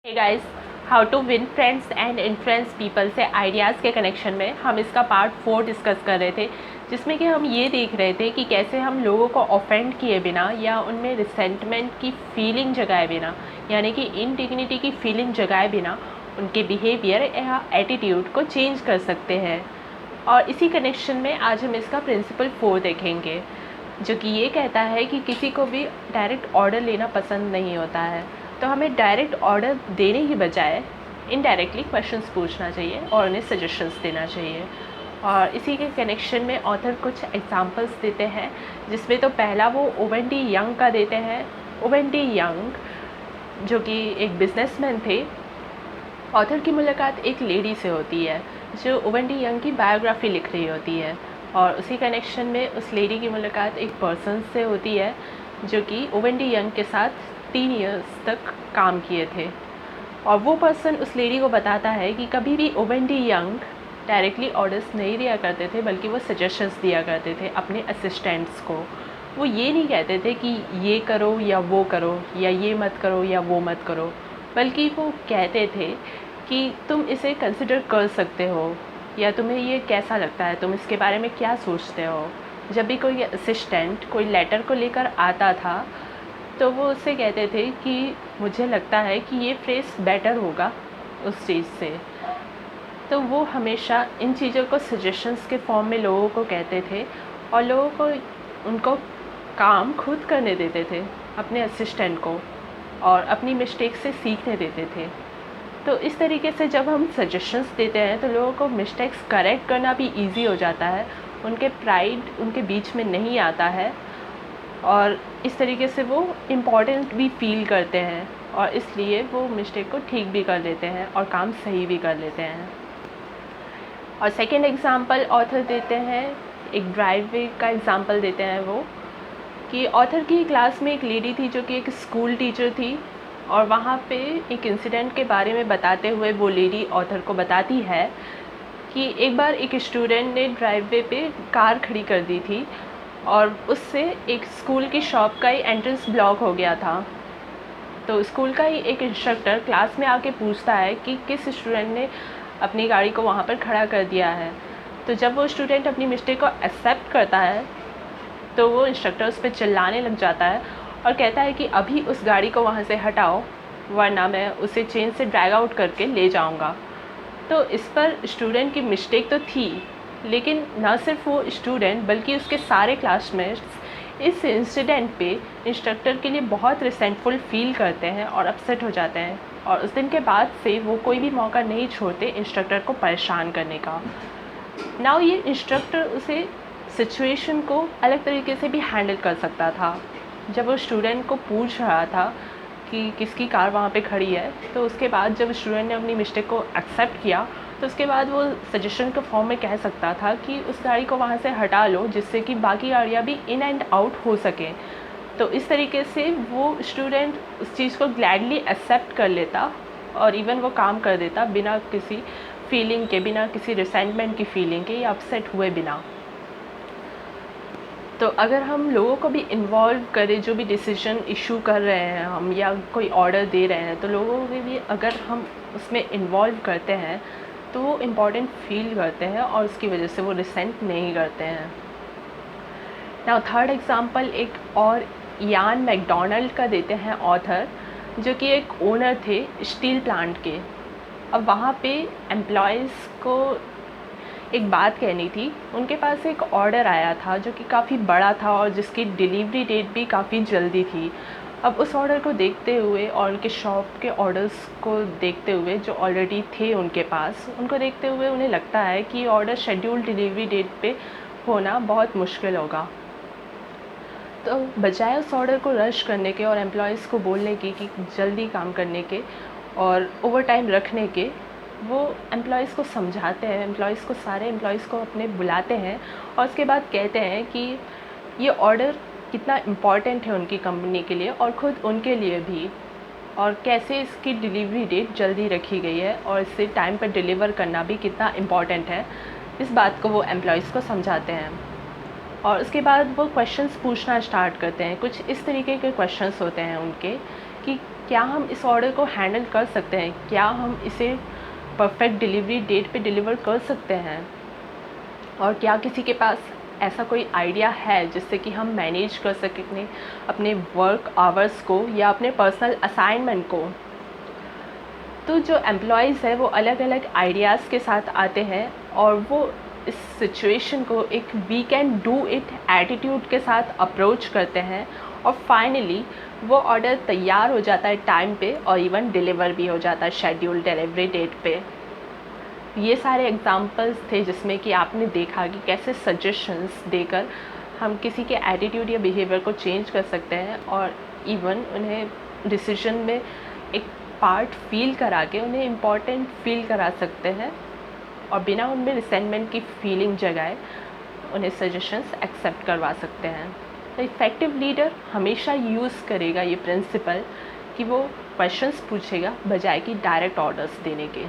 Hey guys, how to win friends and influence people से ideas के connection में हम इसका पार्ट 4 डिस्कस कर रहे थे, जिसमें कि हम ये देख रहे थे कि कैसे हम लोगों को ऑफेंड किए बिना या उनमें रिसेंटमेंट की फीलिंग जगाए बिना, यानी कि इनडिग्निटी की फीलिंग जगाए बिना उनके बिहेवियर या एटीट्यूड को चेंज कर सकते हैं। और इसी कनेक्शन में आज हम इसका प्रिंसिपल 4 देखेंगे, जो कि ये कहता है कि किसी को भी डायरेक्ट ऑर्डर लेना पसंद नहीं होता है, तो हमें डायरेक्ट ऑर्डर देने की बजाय इनडायरेक्टली क्वेश्चंस पूछना चाहिए और उन्हें सजेशंस देना चाहिए। और इसी के कनेक्शन में ऑथर कुछ एग्जांपल्स देते हैं, जिसमें तो पहला वो ओवेन डी यंग का देते हैं। ओवेन डी यंग जो कि एक बिजनेसमैन थे। ऑथर की मुलाकात एक लेडी से होती है जो ओवेन डी यंग की बायोग्राफी लिख रही होती है, और उसी कनेक्शन में उस लेडी की मुलाकात एक पर्सन से होती है जो कि ओवेन डी यंग के साथ 3 इयर्स तक काम किए थे। और वो पर्सन उस लेडी को बताता है कि कभी भी Owen D Young directly orders नहीं दिया करते थे, बल्कि वो सजेशंस दिया करते थे अपने असिस्टेंट्स को। वो ये नहीं कहते थे कि ये करो या वो करो, या ये मत करो या वो मत करो, बल्कि वो कहते थे कि तुम इसे कंसिडर कर सकते हो, या तुम्हें ये कैसा लगता है, तुम इसके बारे में क्या सोचते हो। जब भी कोई असिस्टेंट कोई लेटर को लेकर आता था, तो वो उससे कहते थे कि मुझे लगता है कि ये फ्रेस बेटर होगा उस चीज़ से। तो वो हमेशा इन चीज़ों को सजेशंस के फॉर्म में लोगों को कहते थे, और लोगों को उनको काम खुद करने देते थे, अपने असिस्टेंट को, और अपनी मिस्टेक से सीखने देते थे। तो इस तरीके से जब हम सजेशंस देते हैं तो लोगों को मिस्टेक्स करेक्ट करना भी इजी हो जाता है, उनके प्राइड उनके बीच में नहीं आता है, और इस तरीके से वो इम्पॉर्टेंट भी फील करते हैं, और इसलिए वो मिस्टेक को ठीक भी कर लेते हैं और काम सही भी कर लेते हैं। और सेकेंड एग्ज़ाम्पल ऑथर देते हैं, एक ड्राइववे का एग्ज़ाम्पल देते हैं वो, कि ऑथर की क्लास में एक लेडी थी जो कि एक स्कूल टीचर थी, और वहाँ पे एक इंसिडेंट के बारे में बताते हुए वो लेडी ऑथर को बताती है कि एक बार एक स्टूडेंट ने ड्राइववे पे कार खड़ी कर दी थी, और उससे एक स्कूल की शॉप का ही एंट्रेंस ब्लॉक हो गया था। तो स्कूल का ही एक इंस्ट्रक्टर क्लास में आके पूछता है कि किस स्टूडेंट ने अपनी गाड़ी को वहाँ पर खड़ा कर दिया है। तो जब वो स्टूडेंट अपनी मिस्टेक को एक्सेप्ट करता है, तो वो इंस्ट्रक्टर उस पर चिल्लाने लग जाता है और कहता है कि अभी उस गाड़ी को वहाँ से हटाओ, वरना मैं उसे चेन से ड्रैग आउट करके ले जाऊँगा। तो इस पर स्टूडेंट की मिस्टेक तो थी, लेकिन ना सिर्फ वो स्टूडेंट बल्कि उसके सारे क्लासमेट्स इस इंसिडेंट पे इंस्ट्रक्टर के लिए बहुत रिसेंटफुल फील करते हैं और अपसेट हो जाते हैं, और उस दिन के बाद से वो कोई भी मौका नहीं छोड़ते इंस्ट्रक्टर को परेशान करने का। नाउ ये इंस्ट्रक्टर उसे सिचुएशन को अलग तरीके से भी हैंडल कर सकता था। जब वो स्टूडेंट को पूछ रहा था कि किसकी कार वहाँ पे खड़ी है, तो उसके बाद जब स्टूडेंट ने अपनी मिस्टेक को एक्सेप्ट किया, तो उसके बाद वो सजेशन के फॉर्म में कह सकता था कि उस गाड़ी को वहाँ से हटा लो, जिससे कि बाकी गाड़ियाँ भी इन एंड आउट हो सकें। तो इस तरीके से वो स्टूडेंट उस चीज़ को ग्लैडली एक्सेप्ट कर लेता, और इवन वो काम कर देता बिना किसी फीलिंग के, बिना किसी रिसेंटमेंट की फीलिंग के, या अपसेट हुए बिना। तो अगर हम लोगों को भी इन्वॉल्व करें, जो भी डिसीजन इशू कर रहे हैं हम, या कोई ऑर्डर दे रहे हैं, तो लोगों को भी अगर हम उसमें इन्वॉल्व करते हैं तो वो इम्पॉर्टेंट फील करते हैं, और उसकी वजह से वो रिसेंट नहीं करते हैं। नाउ थर्ड एग्जांपल एक और यान मैकडोनाल्ड का देते हैं ऑथर, जो कि एक ओनर थे स्टील प्लांट के। अब वहाँ पे एम्प्लॉयज़ को एक बात कहनी थी। उनके पास एक ऑर्डर आया था जो कि काफ़ी बड़ा था, और जिसकी डिलीवरी डेट भी काफ़ी जल्दी थी। अब उस ऑर्डर को देखते हुए और उनके शॉप के ऑर्डर्स को देखते हुए जो ऑलरेडी थे उनके पास, उनको देखते हुए उन्हें लगता है कि ऑर्डर शेड्यूल डिलीवरी डेट पे होना बहुत मुश्किल होगा। तो बजाय उस ऑर्डर को रश करने के और एम्प्लॉयज़ को बोलने की कि जल्दी काम करने के और ओवर टाइम रखने के, वो एम्प्लॉयज़ को समझाते हैं, एम्प्लॉयज़ को, सारे एम्प्लॉयज़ को अपने बुलाते हैं, और उसके बाद कहते हैं कि ये ऑर्डर कितना इम्पॉर्टेंट है उनकी कंपनी के लिए और ख़ुद उनके लिए भी, और कैसे इसकी डिलीवरी डेट जल्दी रखी गई है, और इसे टाइम पर डिलीवर करना भी कितना इम्पॉर्टेंट है। इस बात को वो एम्प्लॉयज़ को समझाते हैं, और उसके बाद वो क्वेश्चंस पूछना स्टार्ट करते हैं। कुछ इस तरीके के क्वेश्चंस होते हैं उनके कि क्या हम इस ऑर्डर को हैंडल कर सकते हैं, क्या हम इसे परफेक्ट डिलीवरी डेट पे डिलीवर कर सकते हैं, और क्या किसी के पास ऐसा कोई आइडिया है जिससे कि हम मैनेज कर सकें अपने वर्क आवर्स को या अपने पर्सनल असाइनमेंट को। तो जो एम्प्लॉयज़ है वो अलग अलग आइडियाज़ के साथ आते हैं और वो इस सिचुएशन को एक we can do it attitude के साथ अप्रोच करते हैं, और फाइनली वो ऑर्डर तैयार हो जाता है टाइम पे और इवन डिलीवर भी हो जाता है शेड्यूल डिलीवरी डेट पे। ये सारे एग्जांपल्स थे जिसमें कि आपने देखा कि कैसे सजेशंस देकर हम किसी के एटीट्यूड या बिहेवियर को चेंज कर सकते हैं, और इवन उन्हें डिसीजन में एक पार्ट फील करा के उन्हें इम्पॉर्टेंट फील करा सकते हैं, और बिना उनमें रिसेंटमेंट की फीलिंग जगाए उन्हें सजेशंस एक्सेप्ट करवा सकते हैं। तो इफ़ेक्टिव लीडर हमेशा यूज़ करेगा ये प्रिंसिपल कि वो क्वेश्चंस पूछेगा बजाय कि डायरेक्ट ऑर्डर्स देने के।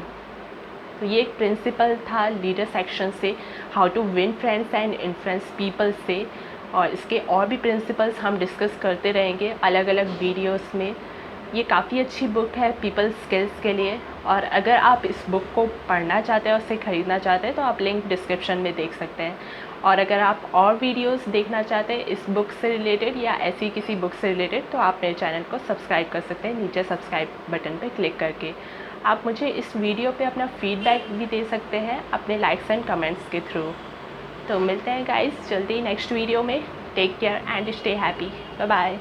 तो ये एक प्रिंसिपल था लीडर सेक्शन से, how to win friends and influence people से, और इसके और भी प्रिंसिपल्स हम डिस्कस करते रहेंगे अलग अलग वीडियोस में। ये काफ़ी अच्छी बुक है पीपल स्किल्स के लिए, और अगर आप इस बुक को पढ़ना चाहते हैं और उसे ख़रीदना चाहते हैं तो आप लिंक डिस्क्रिप्शन में देख सकते हैं। और अगर आप और वीडियोस देखना चाहते हैं इस बुक से रिलेटेड या ऐसी किसी बुक से रिलेटेड, तो आप मेरे चैनल को सब्सक्राइब कर सकते हैं नीचे सब्सक्राइब बटन पर क्लिक करके। आप मुझे इस वीडियो पे अपना फीडबैक भी दे सकते हैं अपने लाइक्स एंड कमेंट्स के थ्रू। तो मिलते हैं गाइस जल्दी नेक्स्ट वीडियो में। Take care and stay happy. Bye bye.